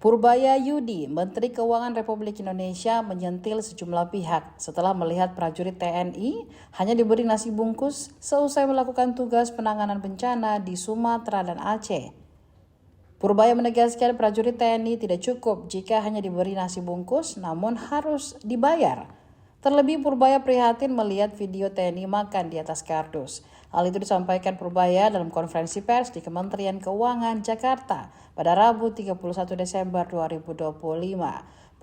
Purbaya Yudi, Menteri Keuangan Republik Indonesia, menyentil sejumlah pihak setelah melihat prajurit TNI hanya diberi nasi bungkus seusai melakukan tugas penanganan bencana di Sumatera dan Aceh. Purbaya menegaskan prajurit TNI tidak cukup jika hanya diberi nasi bungkus, namun harus dibayar. Terlebih Purbaya prihatin melihat video TNI makan di atas kardus. Hal itu disampaikan Purbaya dalam konferensi pers di Kementerian Keuangan Jakarta pada Rabu 31 Desember 2025.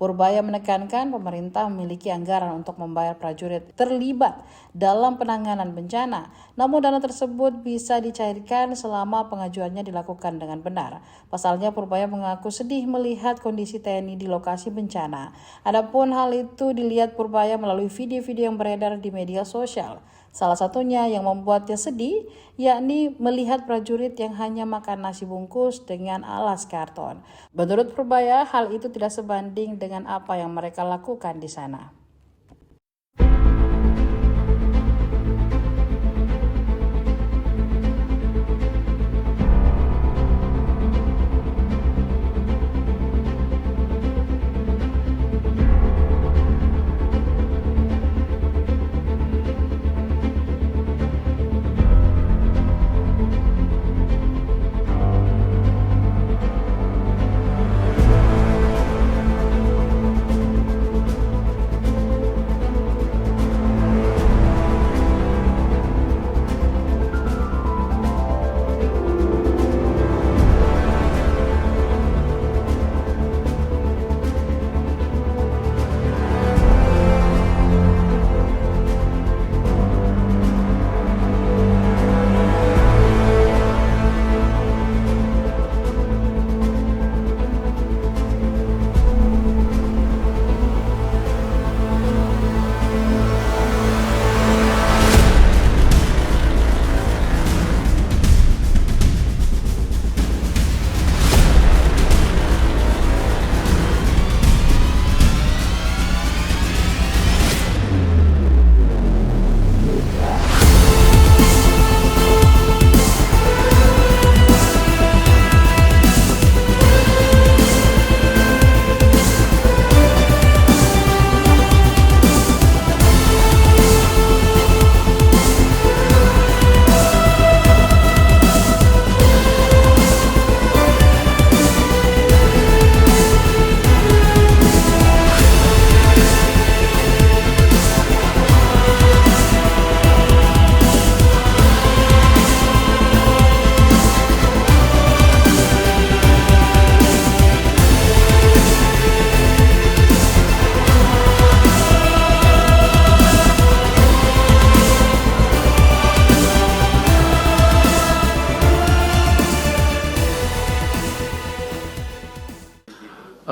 Purbaya menekankan pemerintah memiliki anggaran untuk membayar prajurit terlibat dalam penanganan bencana, namun dana tersebut bisa dicairkan selama pengajuannya dilakukan dengan benar. Pasalnya Purbaya mengaku sedih melihat kondisi TNI di lokasi bencana. Adapun hal itu dilihat Purbaya melalui video-video yang beredar di media sosial. Salah satunya yang membuatnya sedih, yakni melihat prajurit yang hanya makan nasi bungkus dengan alas karton. Menurut Purbaya, hal itu tidak sebanding dengan apa yang mereka lakukan di sana.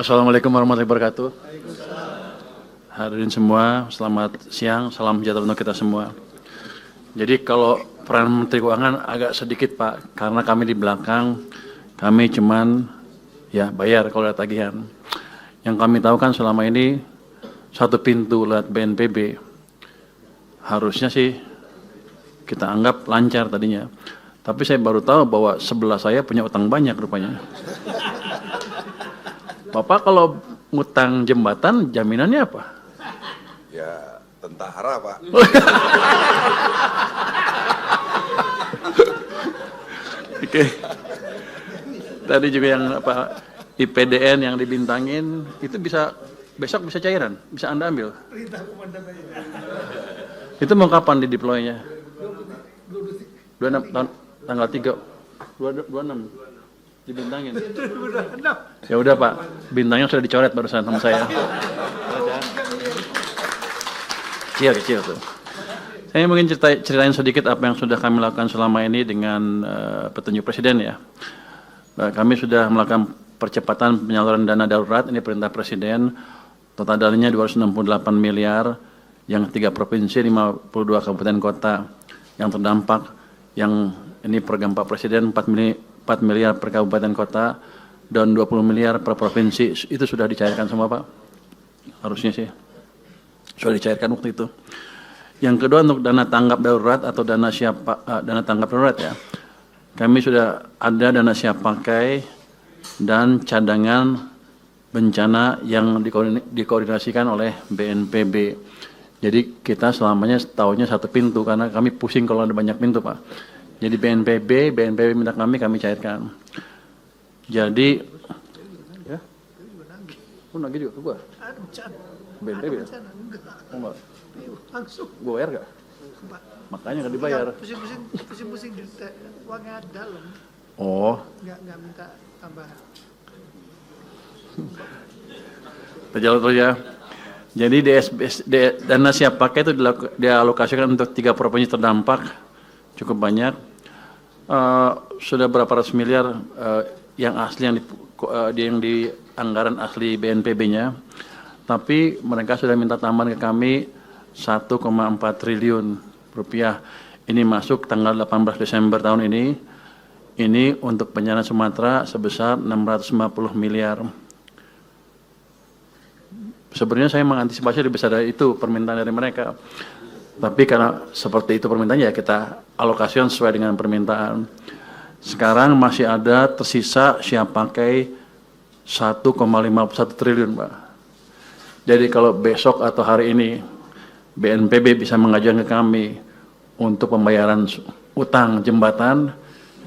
Assalamualaikum warahmatullahi wabarakatuh. Hadirin semua, selamat siang, salam sejahtera untuk kita semua. Jadi kalau peran Menteri Keuangan agak sedikit Pak, karena kami di belakang, kami cuman bayar kalau ada tagihan. Yang kami tahu kan selama ini satu pintu lewat BNPB, harusnya sih kita anggap lancar tadinya. Tapi saya baru tahu bahwa sebelah saya punya utang banyak rupanya. Bapak kalau ngutang jembatan jaminannya apa? Ya tentara Pak. Oke. Tadi juga yang IPDN yang dibintangin itu besok bisa cairan, bisa Anda ambil. Itu mau kapan di deploy-nya? 26 tanggal 3 26 dibintangin. Ya udah Pak, bintangnya sudah dicoret barusan sama saya. Kecil tuh. Saya mungkin ceritain sedikit apa yang sudah kami lakukan selama ini dengan petunjuk Presiden ya. Kami sudah melakukan percepatan penyaluran dana darurat, ini perintah Presiden. Total dananya 268 miliar, yang 3 provinsi, 52 kabupaten kota yang terdampak. Yang ini program Pak Presiden 4 miliar per kabupaten kota dan 20 miliar per provinsi. Itu sudah dicairkan semua Pak, harusnya sih sudah dicairkan waktu itu. Yang kedua untuk dana tanggap darurat atau dana tanggap darurat ya, kami sudah ada dana siap pakai dan cadangan bencana yang dikoordinasikan oleh BNPB. Jadi kita selamanya tahunya satu pintu karena kami pusing kalau ada banyak pintu, Pak. Jadi BNPB minta kami cairkan. Jadi ya, nagih juga ke gua. BNPB ya? Oh, enggak. Langsung. Gua bayar gak? Makanya nggak dibayar. Pusing-pusing uangnya dalam. Oh. Nggak minta tambahan. Terjalan terus ya. Jadi dana siap pakai itu dialokasikan untuk 3 provinsi terdampak, cukup banyak. Sudah berapa ratus miliar yang asli yang di anggaran asli BNPB-nya. Tapi mereka sudah minta tambahan ke kami 1,4 triliun rupiah. Ini masuk tanggal 18 Desember tahun ini. Ini untuk bencana Sumatera sebesar 650 miliar. Sebenarnya saya mengantisipasi lebih besar dari itu permintaan dari mereka. Tapi karena seperti itu permintaannya ya kita alokasikan sesuai dengan permintaan. Sekarang masih ada tersisa siap pakai 1,51 triliun, Pak. Jadi kalau besok atau hari ini BNPB bisa mengajukan ke kami untuk pembayaran utang jembatan,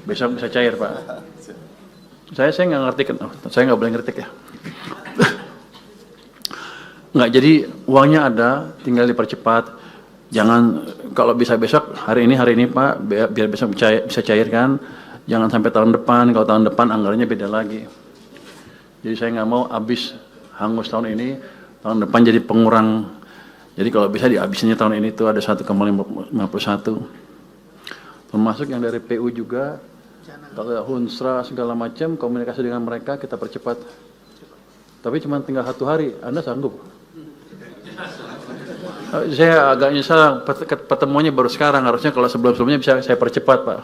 besok bisa cair, Pak. Saya nggak ngerti kan, saya nggak boleh ngerti ya. Nggak, jadi uangnya ada, tinggal dipercepat. Jangan, kalau bisa besok, hari ini Pak, biar besok bisa cairkan. Jangan sampai tahun depan, kalau tahun depan anggarannya beda lagi. Jadi saya nggak mau habis hangus tahun ini, tahun depan jadi pengurang. Jadi kalau bisa dihabisinnya tahun ini tuh ada 1,51. Termasuk yang dari PU juga, kalau Hunsra segala macam, komunikasi dengan mereka kita percepat. Tapi cuma tinggal 1 hari, Anda sanggup? Saya agak nyesal pertemuannya baru sekarang, harusnya kalau sebelum-sebelumnya bisa saya percepat, Pak.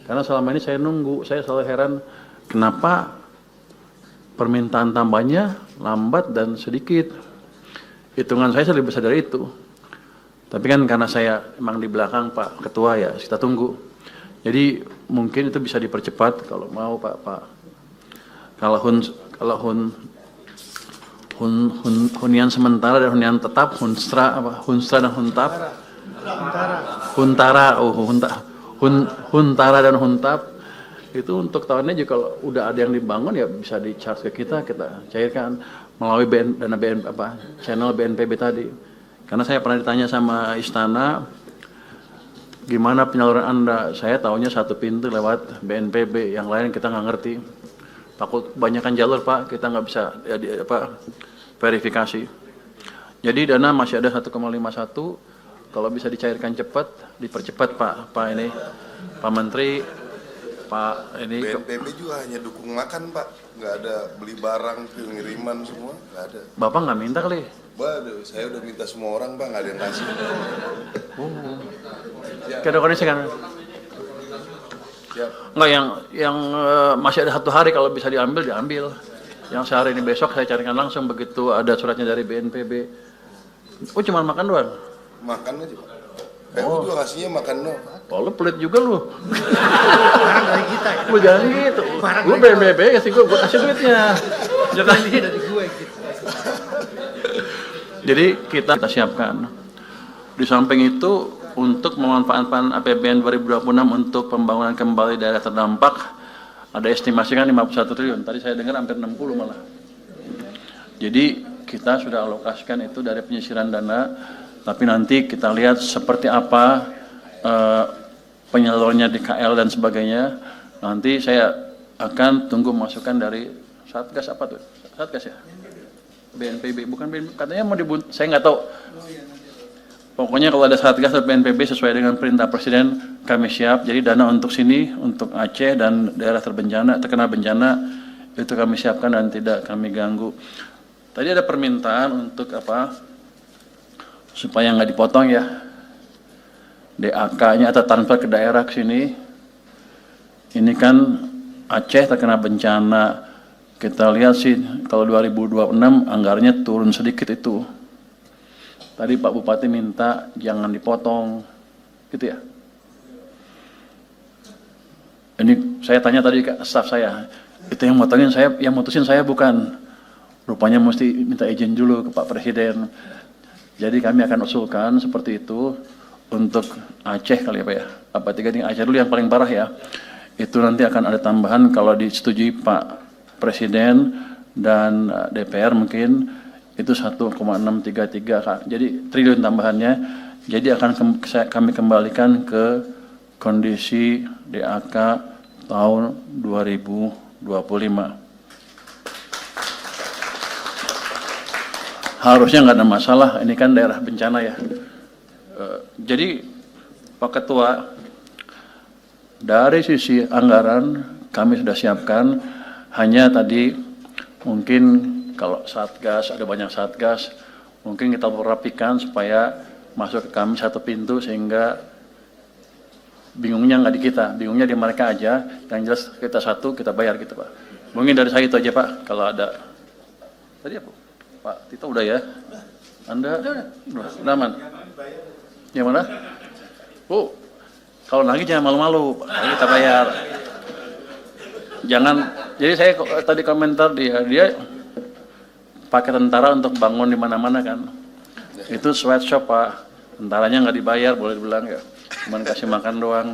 Karena selama ini saya nunggu, saya selalu heran kenapa permintaan tambahnya lambat dan sedikit. Hitungan saya lebih besar dari itu. Tapi kan karena saya emang di belakang Pak Ketua ya, kita tunggu. Jadi mungkin itu bisa dipercepat kalau mau Pak. Kalau hunian sementara dan hunian tetap, Hunsra dan Huntap. Huntara dan Huntap itu untuk tahunnya juga kalau udah ada yang dibangun ya bisa di-charge ke kita cairkan melalui channel BNPB tadi. Karena saya pernah ditanya sama Istana, gimana penyaluran Anda? Saya tahunya satu pintu lewat BNPB, yang lain kita nggak ngerti. Takut kebanyakan jalur, Pak, kita nggak bisa verifikasi. Jadi dana masih ada 1,51, kalau bisa dicairkan cepat, dipercepat Pak Menteri, Pak ini. BNPB juga hanya dukung makan, Pak, nggak ada beli barang, pengiriman semua, nggak ada. Bapak nggak minta kali? Waduh, saya udah minta semua orang, Pak, nggak ada yang kasih. Kadang-kadang saya kan. Enggak, yang masih ada 1 hari kalau bisa diambil. Yang sehari ini besok saya carikan langsung begitu ada suratnya dari BNPB. Oh, cuma makan doang? Makan aja, Pak. PU juga kasihnya makan doang. Oh, lu pelit juga lu. Barang dari kita ya. Lu jangan gitu. Lu BNPB kasih gue kasih duitnya. Jangan Dari gue gitu. Jadi kita siapkan. Di samping itu untuk memanfaatkan APBN 2026 untuk pembangunan kembali daerah terdampak, ada estimasi kan 51 triliun. Tadi saya dengar hampir 60 malah. Jadi kita sudah alokasikan itu dari penyisiran dana, tapi nanti kita lihat seperti apa penyalurannya di KL dan sebagainya. Nanti saya akan tunggu masukan dari Satgas apa tuh? Satgas ya? BNPB, bukan BNPB, katanya mau saya nggak tahu. Pokoknya kalau ada Satgas atau BNPB sesuai dengan perintah Presiden, kami siap. Jadi dana untuk sini, untuk Aceh dan daerah terkena bencana, itu kami siapkan dan tidak kami ganggu. Tadi ada permintaan untuk apa? Supaya nggak dipotong ya. DAK-nya atau transfer ke daerah ke sini. Ini kan Aceh terkena bencana. Kita lihat sih kalau 2026 anggarannya turun sedikit itu. Tadi Pak Bupati minta jangan dipotong, gitu ya. Ini saya tanya tadi ke staf saya, itu yang mutusin saya bukan. rupanya mesti minta izin dulu ke Pak Presiden. Jadi kami akan usulkan seperti itu untuk Aceh kali ya Pak ya. Apa 3 tingkat Aceh dulu yang paling parah ya. Itu nanti akan ada tambahan kalau disetujui Pak Presiden dan DPR mungkin itu 1,633 Kak. Jadi triliun tambahannya. Jadi akan kami kembalikan ke kondisi DAK tahun 2025. Harusnya nggak ada masalah, ini kan daerah bencana ya. Jadi Pak Ketua, dari sisi anggaran kami sudah siapkan, hanya tadi mungkin kalau satgas, ada banyak satgas, mungkin kita rapikan supaya masuk ke kami satu pintu sehingga bingungnya nggak di kita, bingungnya di mereka aja, yang jelas kita satu, kita bayar gitu Pak. Mungkin dari saya itu aja Pak, kalau ada. Tadi apa? Pak Tito udah ya? Anda? Udah aman? Yang mana? Bu, kalau lagi jangan malu-malu, kita bayar. Jangan, jadi saya tadi komentar dia pakai tentara untuk bangun di mana-mana kan. Itu sweatshop Pak, tentaranya nggak dibayar, boleh dibilang ya. Cuman kasih makan doang.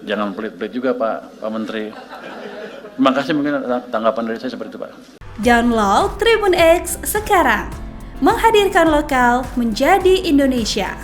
Jangan pelit-pelit juga Pak Menteri. Terima kasih, mungkin tanggapan dari saya seperti itu Pak. Download Tribun X sekarang, menghadirkan lokal menjadi Indonesia.